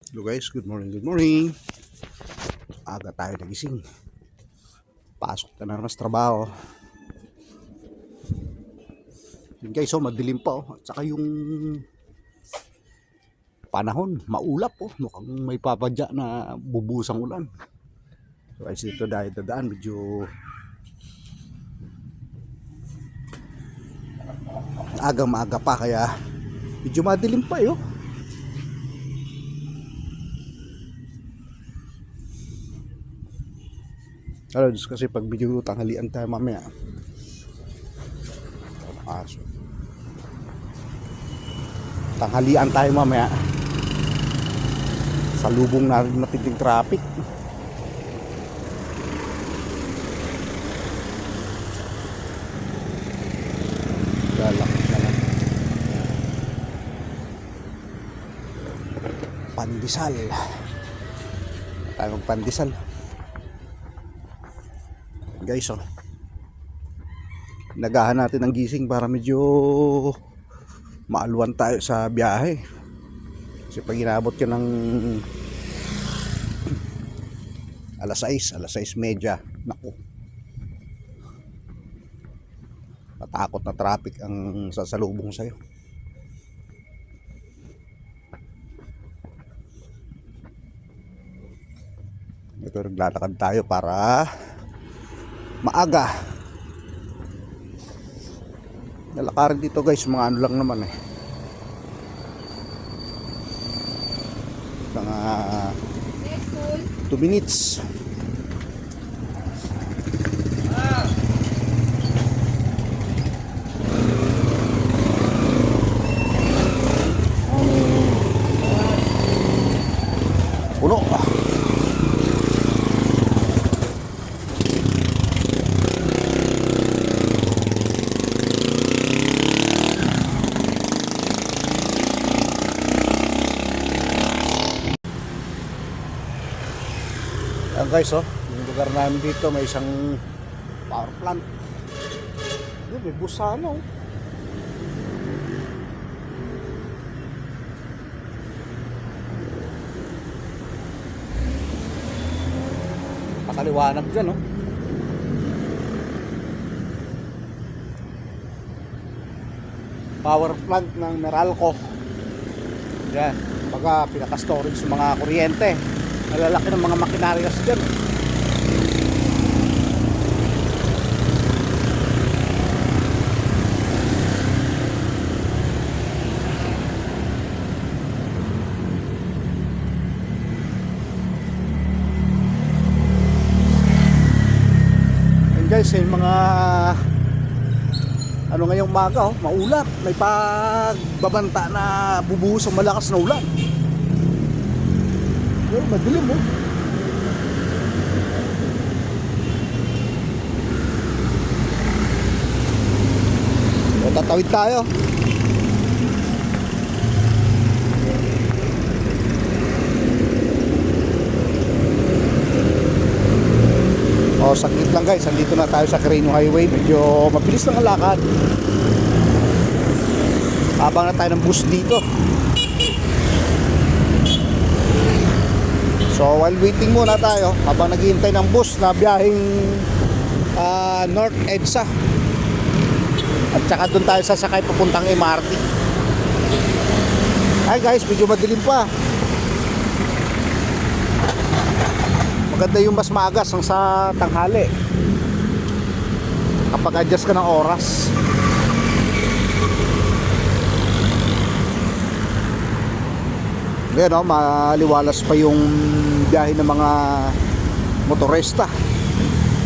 Hello guys, good morning, good morning. Aga tayo nagising. Pasok na naman sa trabaho. Yun guys, madilim pa At saka yung panahon, maulap Mukhang may papadya na bubusang ulan. So guys, dito dahil dadaan, medyo agang maaga pa kaya medyo madilim pa Alos kasi pag medyo tanghalian tayo mamaya. Tanghalian tayo mamaya. Salubong na rin matinding traffic. Galak na lang. Pandesal. Tayo magpandesal. Guys, nagahan natin ang gising para medyo maaluan tayo sa biyahe. Kasi pag inabot ka ng alas 6:30, naku, matakot na traffic ang sasalubong sa'yo. Ito, naglalakad tayo para maaga. Lalakarin dito guys, mga ano lang naman mga 2 minutes. Puno. Ayan guys, yung lugar namin dito may isang power plant. Yun, may bus sana Pakaliwanag dyan Power plant ng Meralco. Yan, baga pinaka-storage ng mga kuryente. Malalaki ng mga makinaryas dyan. And guys, yung mga ano ngayong umaga maulap. May pagbabanta na bubuhos ang malakas na ulan. Madilim tatawid tayo. Saglit lang guys, andito na tayo sa Carino Highway. Medyo mabilis lang ang lakad. Habang na tayo ng bus dito. So while waiting muna tayo, habang naghihintay ng bus na biyaheng North EDSA. At saka doon tayo sasakay papuntang MRT. Ay guys, medyo madilim pa. Maganda yung mas maagas ang sa tanghali. Kapag adjust ka ng oras. Ngayon maliwalas pa yung biyahe ng mga motorista.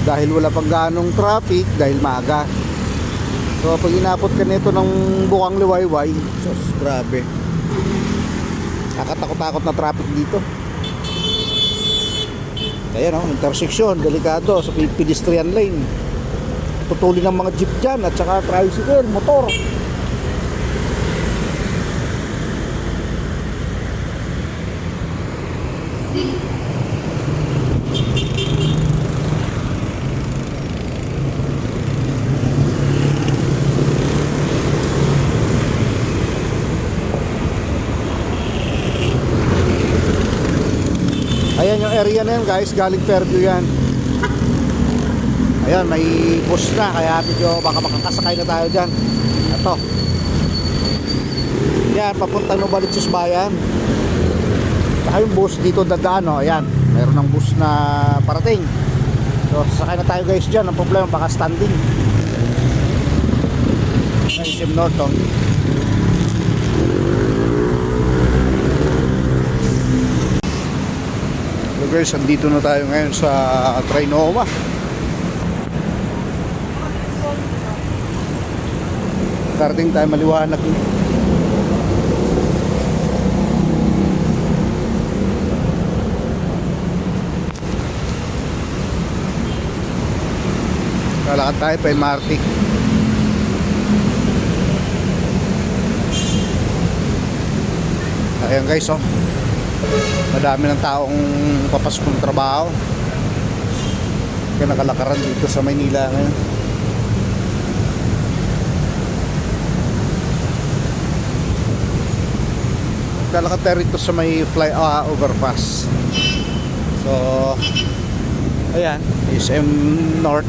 Dahil wala pang ganong traffic, dahil maaga. So pag inabot ka nito ng bukang liwayway, grabe. Nakatakot-takot na traffic dito. Ayan intersection, delikado sa pedestrian lane. Tutulin ng mga jeep dyan at saka tricycle, motor. Ayan yung area na yan guys, galing Fairview yan. Ayan, may bus na, kaya medyo baka makakasakay na tayo dyan. Ito. Yan, papunta Novaliches bayan. Saka yung bus dito dadaan, no? Ayan, mayroon ng bus na parating. So, sasakay na tayo guys dyan. Ang problema, baka standing. Ayan, Jim Norton. So guys, andito na tayo ngayon sa Trinoma. Karating tayo maliwanag. Lalakad tayo pa MRT. Ayan guys, oh. Madami ng taong papasok ng trabaho. Kaya nakalakaran dito sa Maynila ngayon. Lalakad tayo rito sa may overpass. So, ayan, SM North.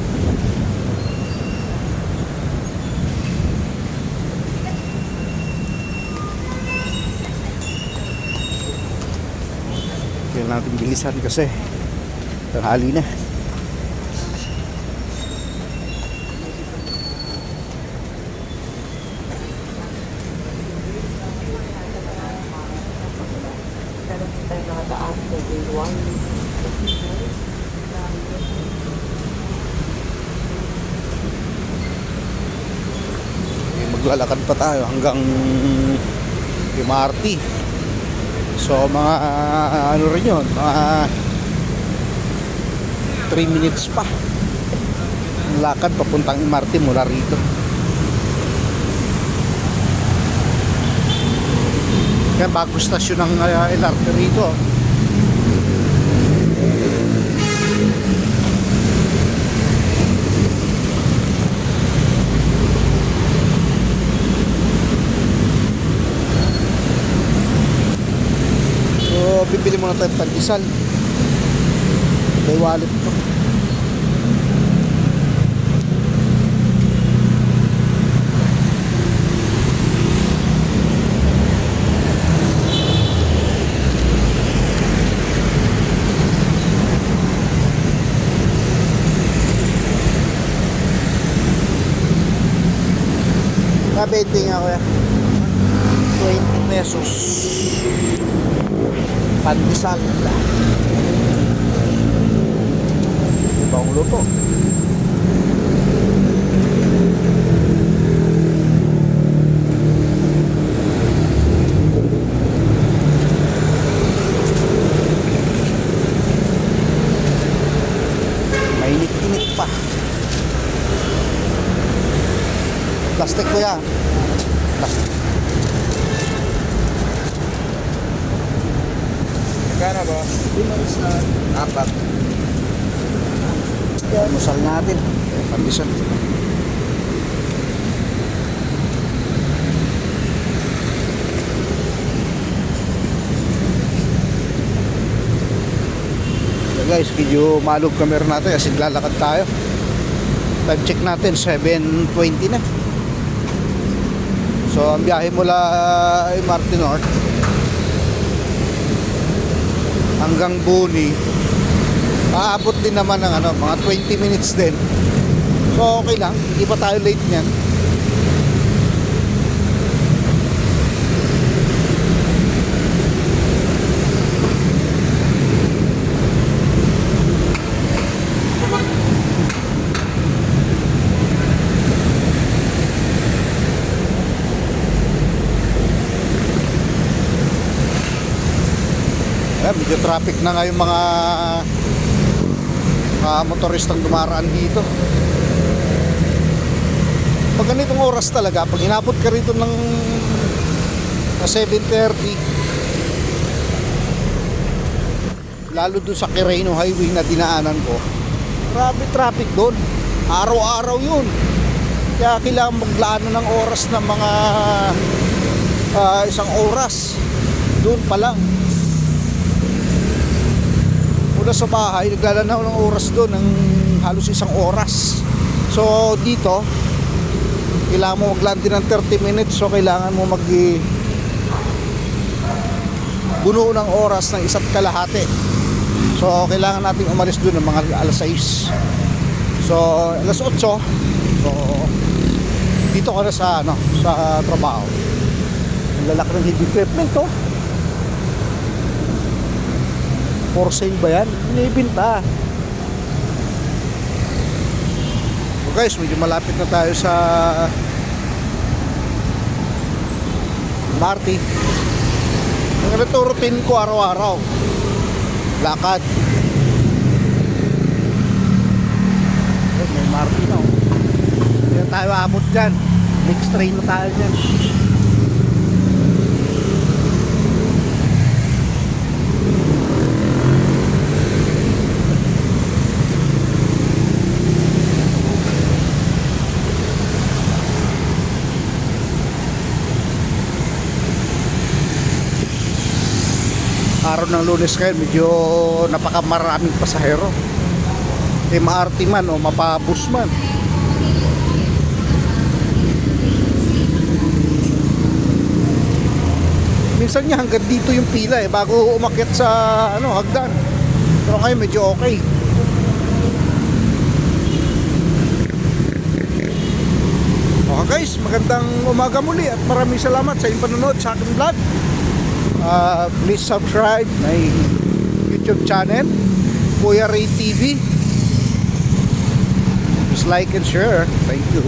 Kaya natin bilisan kasi tanghali na. Maglalakad pa tayo hanggang MRT. So mga ano rin yun, mga 3 minutes pa lakad papuntang MRT mula rito. Yan, bago stasyon ng LRT rito. So, bibili muna tayo pandesal. May wallet ko. Nabente nga kuya. 20 pesos. Pandesal. Ibang luto. Mainit-init pa. Plastic ko yan. Plastic. Magkano ba? 4. Musal natin. Pandesal. So guys, medyo malog camera natin kasi lalakad tayo. Time check natin 7:20 na. So ang biyahe mula MRT North hanggang Buni, aabot din naman ng mga 20 minutes din. So okay lang, hindi pa tayo late niyan. Medyo traffic na nga yung mga motoristang dumaraan dito. Pag ganitong oras talaga, pag inabot ka rito ng 7:30, lalo dun sa Quirino Highway na dinaanan ko, grabe traffic doon. Araw-araw yun. Kaya kailangan maglaan ng oras ng mga 1 oras doon pa lang. mula sa bahay, naglalanaw ng oras doon ng halos 1 oras. So dito, kailangan mo maglandi ng 30 minutes. So kailangan mo buno ng oras ng 1 kalahati. So kailangan natin umalis doon ng mga alas 6. So alas 8. So dito ka na sa sa trabaho. Ang lalaki ng heavy equipment to. For sale ba yan? Inibinta. So guys, medyo malapit na tayo sa Marti. Ang ito routine ko araw-araw. Lakad. May Marti na. Hindi na tayo aabot dyan. Next train na tayo dyan. Araw ng Lunes kayo, medyo napakamaraming pasahero. MRT man o mapabus man. Minsan niya hanggang dito yung pila bago umakyat sa hagdan. Pero ngayon medyo okay. Okay guys, magandang umaga muli at maraming salamat sa inyong panonood sa aking vlog. Please subscribe my YouTube channel, Kuya Ray TV. Just like and share. Thank you.